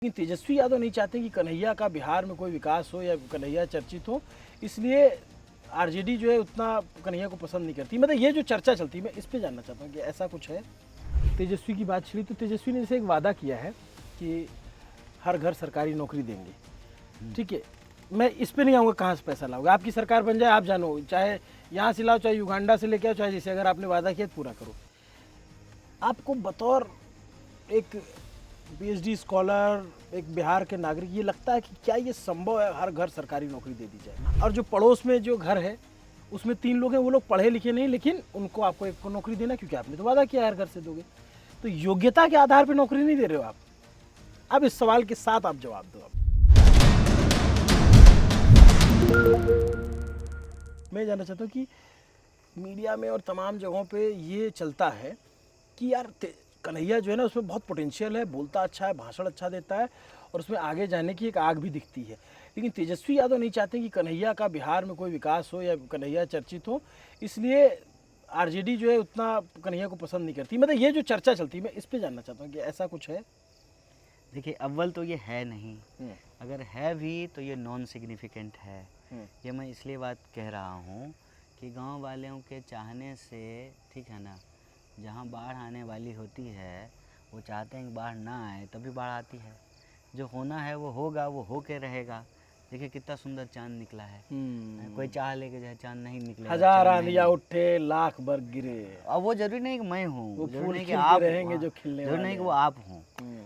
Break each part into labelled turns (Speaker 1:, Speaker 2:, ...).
Speaker 1: लेकिन तेजस्वी यादव नहीं चाहते कि कन्हैया का बिहार में कोई विकास हो या कन्हैया चर्चित हो, इसलिए आरजेडी जो है उतना कन्हैया को पसंद नहीं करती। मतलब ये जो चर्चा चलती है, मैं इस पे जानना चाहता हूँ कि ऐसा कुछ है। तेजस्वी की बात छिड़ी तो तेजस्वी ने जैसे एक वादा किया है कि हर घर सरकारी नौकरी देंगे, ठीक है। मैं इस पे नहीं आऊँगा कहाँ से पैसा लाओगे, आपकी सरकार बन जाए, आप जानो, चाहे यहाँ से लाओ, चाहे युगांडा से लेके आओ, चाहे जैसे, अगर आपने वादा किया तो पूरा करो। आपको बतौर एक पीएचडी स्कॉलर, एक बिहार के नागरिक, ये लगता है कि क्या ये संभव है हर घर सरकारी नौकरी दे दी जाए? और जो पड़ोस में जो घर है उसमें 3 लोग हैं, वो लोग पढ़े लिखे नहीं, लेकिन उनको आपको एक को नौकरी देना, क्योंकि आपने तो वादा किया हर घर से दोगे। तो योग्यता के आधार पर नौकरी नहीं दे रहे हो आप। अब इस सवाल के साथ आप जवाब दो। मैं जानना चाहता हूँ कि मीडिया में और तमाम जगहों पे ये चलता है कि यार कन्हैया जो है ना, उसमें बहुत पोटेंशियल है, बोलता अच्छा है, भाषण अच्छा देता है और उसमें आगे जाने की एक आग भी दिखती है। लेकिन तेजस्वी यादव नहीं चाहते कि कन्हैया का बिहार में कोई विकास हो या कन्हैया चर्चित हो, इसलिए आरजेडी जो है उतना कन्हैया को पसंद नहीं करती। मतलब ये जो चर्चा चलती है, मैं इस पे जानना चाहता हूँ कि ऐसा कुछ है।
Speaker 2: देखिए, अव्वल तो ये है नहीं, अगर है भी तो ये नॉन सिग्निफिकेंट है। ये मैं इसलिए बात कह रहा हूँ कि गांव वालों के चाहने से, ठीक है ना, जहाँ बाढ़ आने वाली होती है वो चाहते हैं कि बाढ़ ना आए, तभी बाढ़ आती है। जो होना है वो होगा, वो हो के रहेगा। देखिए कितना सुंदर चांद निकला है। कोई चाह ले के जाए चांद नहीं निकले,
Speaker 1: हजार आंधियां उठे, लाख बर्फ गिरे।
Speaker 2: अब वो जरूरी नहीं कि मैं हूँ,
Speaker 1: वो
Speaker 2: जरूरी
Speaker 1: फूल
Speaker 2: नहीं कि
Speaker 1: खिलते
Speaker 2: आप
Speaker 1: रहेंगे जो खिलने
Speaker 2: जरूरी
Speaker 1: वाले
Speaker 2: नहीं कि वो आप हों।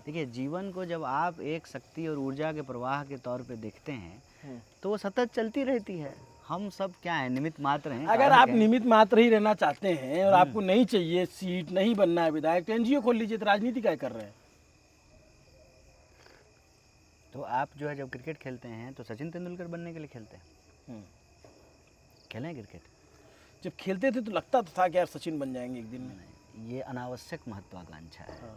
Speaker 2: देखिए, जीवन को जब आप एक शक्ति और ऊर्जा के प्रवाह के तौर पे देखते हैं तो वो सतत चलती रहती है। हम सब क्या है, निमित्त मात्र हैं।
Speaker 1: अगर आप निमित्त मात्र ही रहना चाहते हैं और आपको नहीं चाहिए सीट, नहीं बनना है विधायक, तो एनजीओ खोल लीजिए। तो राजनीति क्या कर रहे हैं?
Speaker 2: तो आप जो है जब क्रिकेट खेलते हैं तो सचिन तेंदुलकर बनने के लिए खेलते हैं। खेलें क्रिकेट?
Speaker 1: जब खेलते थे तो लगता तो था कि यार सचिन बन जाएंगे एक दिन में।
Speaker 2: ये अनावश्यक महत्वाकांक्षा है।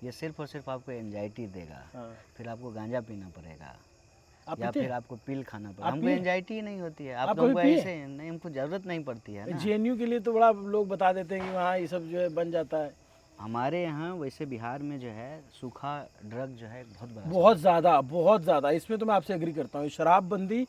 Speaker 2: ये सिर्फ और सिर्फ आपको एंजाइटी देगा। फिर आपको गांजा पीना पड़ेगा या फिर आपको पिल खाना पड़ेगा। हमको एंजाइटी नहीं होती है, आप हमको ऐसे नहीं, हमको जरूरत नहीं पड़ती है ना।
Speaker 1: जेएनयू के लिए तो बड़ा लोग बता देते हैं कि वहाँ ये सब जो है बन जाता है।
Speaker 2: हमारे यहाँ वैसे बिहार में जो है सूखा ड्रग जो है
Speaker 1: बहुत ज़्यादा। इसमें तो मैं आपसे एग्री करता हूँ। शराबबंदी,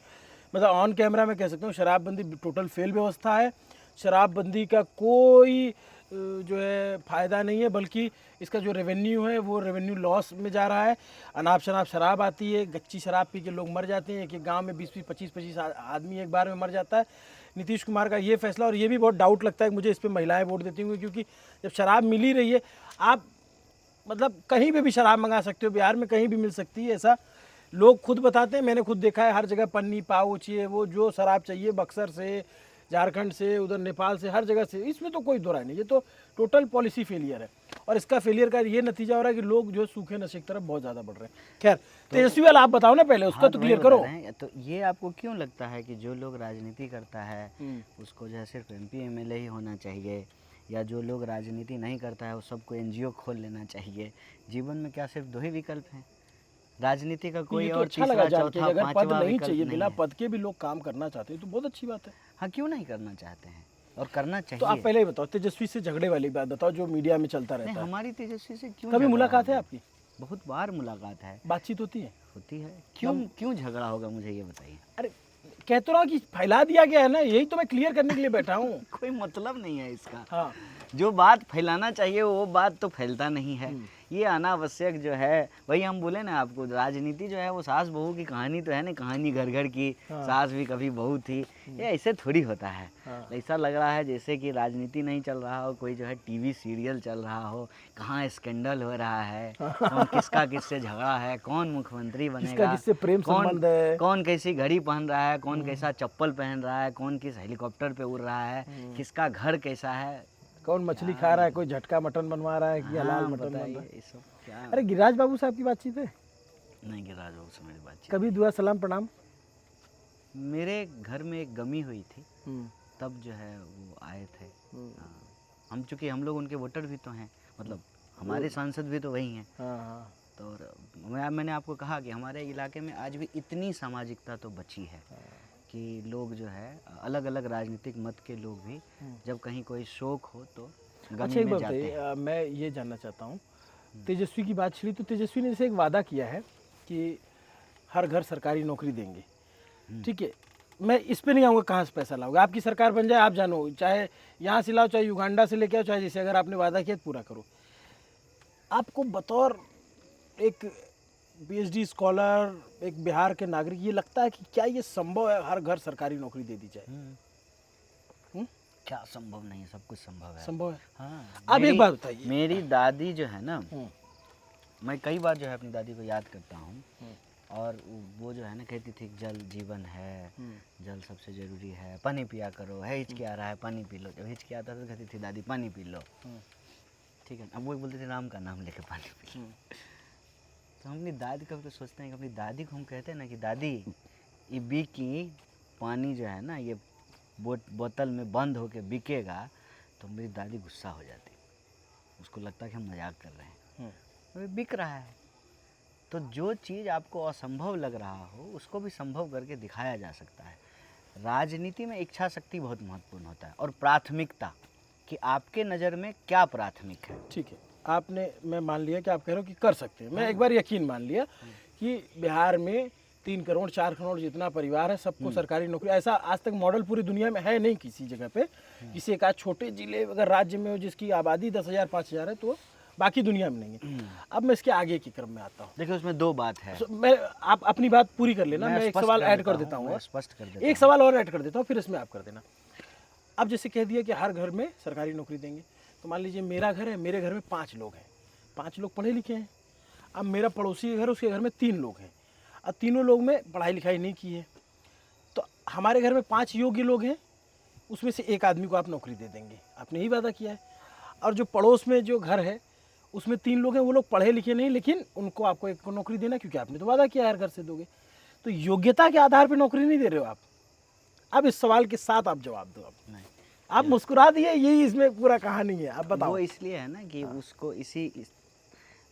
Speaker 1: मतलब ऑन कैमरा में कह सकता हूँ, शराबबंदी टोटल फेल व्यवस्था है। शराबबंदी का कोई जो है फ़ायदा नहीं है, बल्कि इसका जो रेवेन्यू है वो रेवेन्यू लॉस में जा रहा है। अनाप शनाप शराब आती है, गच्ची शराब पी के लोग मर जाते हैं। एक गांव में 20-20, 25-25 आदमी एक बार में मर जाता है। नीतीश कुमार का ये फैसला, और ये भी बहुत डाउट लगता है कि मुझे इस पर महिलाएं वोट देती होंगी, क्योंकि जब शराब मिल ही रही है, आप मतलब कहीं पे भी शराब मंगा सकते हो, बिहार में कहीं भी मिल सकती है। ऐसा लोग खुद बताते हैं, मैंने खुद देखा है। हर जगह पन्नी पाउच, ये वो, जो शराब चाहिए बक्सर से, झारखंड से, उधर नेपाल से, हर जगह से। इसमें तो कोई दो राय नहीं, ये तो टोटल पॉलिसी फेलियर है। और इसका फेलियर का ये नतीजा हो रहा है कि लोग जो सूखे नशे की तरफ बहुत ज़्यादा बढ़ रहे हैं। खैर, तेजस्वी वाला आप बताओ ना पहले, उसका तो क्लियर करो।
Speaker 2: तो ये आपको क्यों लगता है कि जो लोग राजनीति करता है उसको जो है सिर्फ एमपी एमएलए ही होना चाहिए, या जो लोग राजनीति नहीं करता है वो सबको एनजीओ खोल लेना चाहिए? जीवन में क्या सिर्फ 2 ही विकल्प हैं? राजनीति का कोई और
Speaker 1: अच्छा लगा जान के, अगर पद
Speaker 2: पांचवा
Speaker 1: नहीं चाहिए, बिना पद के भी लोग काम करना चाहते हैं तो बहुत अच्छी बात है।
Speaker 2: हाँ, क्यों नहीं करना चाहते हैं, और करना चाहिए।
Speaker 1: तो आप पहले ही बताओ, तेजस्वी से झगड़े वाली बात बताओ जो मीडिया में चलता रहता है।
Speaker 2: हमारी तेजस्वी से क्यों,
Speaker 1: कभी मुलाकात है आपकी?
Speaker 2: बहुत बार मुलाकात है।
Speaker 1: बातचीत होती है?
Speaker 2: होती है। क्यों झगड़ा होगा, मुझे ये बताइए।
Speaker 1: अरे कह तो रहा हूँ कि फैला दिया गया है ना, यही तो मैं क्लियर करने के लिए बैठा हूँ।
Speaker 2: कोई मतलब नहीं है इसका।
Speaker 1: हाँ,
Speaker 2: जो बात फैलाना चाहिए वो बात तो फैलता नहीं है। ये अनावश्यक जो है, वही हम बोले ना आपको, राजनीति जो है वो सास बहू की कहानी तो है ना, कहानी घर घर की। सास भी कभी बहू थी, ये ऐसे थोड़ी होता है। ऐसा लग रहा है जैसे कि राजनीति नहीं चल रहा हो, कोई जो है टीवी सीरियल चल रहा हो, कहाँ स्कैंडल हो रहा है, कौन किसका किससे झगड़ा है, कौन मुख्यमंत्री बनेगा,
Speaker 1: किससे प्रेम संबंध है,
Speaker 2: कौन कैसी घड़ी पहन रहा है, कौन कैसा चप्पल पहन रहा है, कौन किस हेलीकॉप्टर पे उड़ रहा है, किसका घर कैसा है,
Speaker 1: कौन मछली खा रहा है, कोई झटका मटन बनवा रहा है कि हलाल मटन बन रहा है,
Speaker 2: ये सब क्या।
Speaker 1: अरे गिरिराज बाबू साहब की बातचीत है?
Speaker 2: नहीं, गिरिराज बाबू से मेरी बातचीत।
Speaker 1: कभी दुआ सलाम प्रणाम?
Speaker 2: मेरे घर में एक गमी हुई थी, तब जो है वो आए थे। हम चूँकि हम लोग उनके वोटर भी तो हैं, मतलब हमारे सांसद भी तो वही हैं। तो मैंने आपको कहा कि हमारे इलाके में आज भी इतनी सामाजिकता तो बची है कि लोग जो है अलग अलग राजनीतिक मत के लोग भी जब कहीं कोई शोक हो तो गमी में जाते हैं।
Speaker 1: मैं ये जानना चाहता हूँ, तेजस्वी की बात छिड़ी तो तेजस्वी ने जैसे एक वादा किया है कि हर घर सरकारी नौकरी देंगे, ठीक है, मैं इस पे नहीं आऊँगा कहाँ से पैसा लाओगे, आपकी सरकार बन जाए, आप जानो, चाहे यहाँ से लाओ, चाहे युगांडा से लेके आओ, चाहे जैसे अगर आपने वादा किया तो पूरा करो। आपको बतौर एक पीएचडी स्कॉलर, एक बिहार के नागरिक, ये लगता है कि क्या ये संभव है हर घर सरकारी नौकरी दे दी जाए?
Speaker 2: क्या संभव नहीं है, सब कुछ संभव है।
Speaker 1: संभव है।
Speaker 2: हाँ,
Speaker 1: अब एक बात बताइए,
Speaker 2: मेरी दादी जो है ना, मैं कई बार जो है अपनी दादी को याद करता हूँ, और वो जो है ना कहती थी जल जीवन है, जल सबसे ज़रूरी है, पानी पिया करो, है हिचकी आ रहा है पानी पी लो। जब हिचकी आता था तो कहती थी दादी पानी पी लो, ठीक है। अब वो बोलते थे राम का नाम लेके पानी पी लो। तो हम अपनी दादी का भी तो सोचते हैं कि अपनी दादी को हम कहते हैं ना कि दादी ये बिकी पानी जो है ना ये बोतल में बंद होके बिकेगा, तो मेरी दादी गुस्सा हो जाती, उसको लगता है कि हम मजाक कर रहे हैं, अभी बिक रहा है। तो जो चीज़ आपको असंभव लग रहा हो उसको भी संभव करके दिखाया जा सकता है। राजनीति में इच्छा शक्ति बहुत महत्वपूर्ण होता है, और प्राथमिकता, कि आपके नज़र में क्या प्राथमिक है।
Speaker 1: ठीक है, आपने, मैं मान लिया कि आप कह रहे हो कि कर सकते हैं, मैं एक बार यकीन मान लिया कि बिहार में 3 करोड़ 4 करोड़ जितना परिवार है सबको सरकारी नौकरी, ऐसा आज तक मॉडल पूरी दुनिया में है नहीं किसी जगह पे। किसी एक आध छोटे जिले अगर राज्य में हो जिसकी आबादी 10,000 5,000 है, तो बाकी दुनिया में नहीं है। अब मैं इसके आगे की क्रम में आता हूँ।
Speaker 2: देखिए उसमें दो बात है,
Speaker 1: मैं, आप अपनी बात पूरी कर लेना, मैं एक
Speaker 2: स्पष्ट
Speaker 1: सवाल
Speaker 2: कर
Speaker 1: ऐड
Speaker 2: देता
Speaker 1: कर
Speaker 2: हूँ,
Speaker 1: देता
Speaker 2: मैं
Speaker 1: हूँ,
Speaker 2: स्पष्ट कर देता
Speaker 1: एक सवाल और ऐड कर देता हूँ, फिर इसमें आप कर देना। अब जैसे कह दिया कि हर घर में सरकारी नौकरी देंगे, तो मान लीजिए मेरा घर है, मेरे घर में 5 लोग हैं, 5 लोग पढ़े लिखे हैं। अब मेरा पड़ोसी के घर, उसके घर में 3 लोग हैं, और तीनों लोग में पढ़ाई लिखाई नहीं की है, तो हमारे घर में 5 योग्य लोग हैं, उसमें से एक आदमी को आप नौकरी दे देंगे, आपने ही वादा किया है। और जो पड़ोस में जो घर है उसमें 3 लोग हैं, वो लोग पढ़े लिखे नहीं, लेकिन उनको आपको एक को नौकरी देना, क्योंकि आपने तो वादा किया हर घर से दोगे। तो योग्यता के आधार पर नौकरी नहीं दे रहे हो आप। अब इस सवाल के साथ आप जवाब दो। अब
Speaker 2: नहीं,
Speaker 1: आप मुस्कुरा दिए, यही इसमें पूरा कहानी है, आप बताओ।
Speaker 2: वो इसलिए है ना कि उसको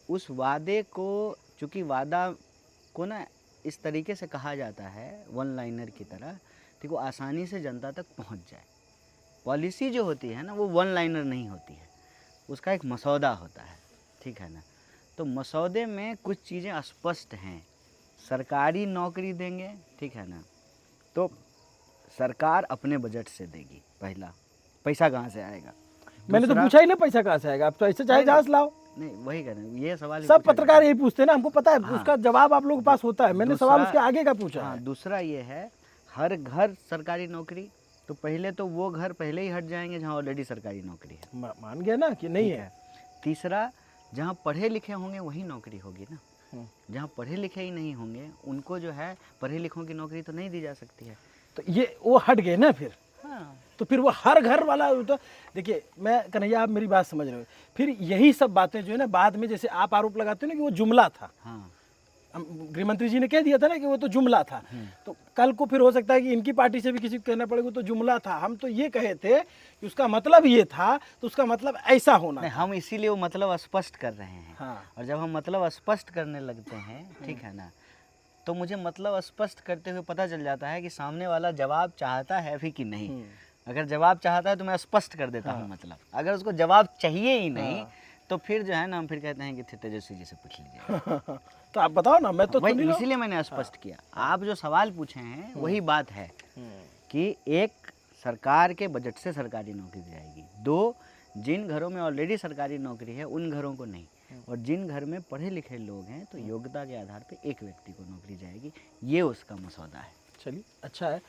Speaker 2: उस वादे को, चूँकि वादा को ना इस तरीके से कहा जाता है वन लाइनर की तरह, कि वो आसानी से जनता तक पहुंच जाए। पॉलिसी जो होती है ना वो वन लाइनर नहीं होती है, उसका एक मसौदा होता है, ठीक है ना। तो मसौदे में कुछ चीज़ें स्पष्ट हैं, सरकारी नौकरी देंगे, ठीक है ना, तो सरकार अपने बजट से देगी। पहला, पैसा कहाँ से आएगा?
Speaker 1: मैंने तो पूछा ही ना पैसा कहाँ से आएगा, आप तो ऐसे चाहे जहाज लाओ।
Speaker 2: नहीं, वही कह रहे हैं, ये सवाल
Speaker 1: सब पत्रकार यही पूछते हैं ना, हमको पता है।
Speaker 2: हाँ।
Speaker 1: उसका जवाब आप लोगों के पास होता है, मैंने सवाल उसके आगे का पूछा
Speaker 2: हाँ,
Speaker 1: है।
Speaker 2: दूसरा ये है, हर घर सरकारी नौकरी, तो पहले तो वो घर पहले ही हट जाएंगे जहाँ ऑलरेडी सरकारी नौकरी है।
Speaker 1: मान गया ना कि नहीं है।
Speaker 2: तीसरा, जहाँ पढ़े लिखे होंगे वही नौकरी होगी ना, जहाँ पढ़े लिखे ही नहीं होंगे उनको जो है पढ़े लिखों की नौकरी तो नहीं दी जा सकती है।
Speaker 1: तो ये वो हट गए ना फिर।
Speaker 2: हाँ,
Speaker 1: तो फिर वो हर घर वाला, तो देखिए मैं कन्हैया, आप मेरी बात समझ रहे हो, फिर यही सब बातें जो है ना बाद में, जैसे आप आरोप लगाते हो ना कि वो जुमला था,
Speaker 2: हाँ,
Speaker 1: गृह मंत्री जी ने कह दिया था ना कि वो तो जुमला था, तो कल को फिर हो सकता है कि इनकी पार्टी से भी किसी को कहना पड़ेगा तो जुमला था, हम तो ये कहे थे कि उसका मतलब ये था, तो उसका मतलब ऐसा होना
Speaker 2: नहीं, हम इसीलिए वो मतलब स्पष्ट कर रहे हैं।
Speaker 1: हाँ।
Speaker 2: और जब हम मतलब स्पष्ट करने लगते हैं, ठीक है ना, तो मुझे मतलब स्पष्ट करते हुए पता चल जाता है कि सामने वाला जवाब चाहता है भी कि नहीं। अगर जवाब चाहता है तो मैं स्पष्ट कर देता हूँ मतलब, अगर उसको जवाब चाहिए ही नहीं तो फिर जो है ना हम फिर कहते हैं कि तेजस्वी जी से पूछ लीजिए।
Speaker 1: तो आप बताओ ना, मैं तो सुन ही रहा हूं।
Speaker 2: इसीलिए मैंने स्पष्ट किया। आप जो सवाल पूछे हैं वही बात है कि एक, सरकार के बजट से सरकारी नौकरी दी जाएगी। 2, जिन घरों में ऑलरेडी सरकारी नौकरी है उन घरों को नहीं, और जिन घर में पढ़े लिखे लोग हैं तो योग्यता के आधार पे एक व्यक्ति को नौकरी जाएगी। ये उसका मसौदा है।
Speaker 1: चलिए, अच्छा है।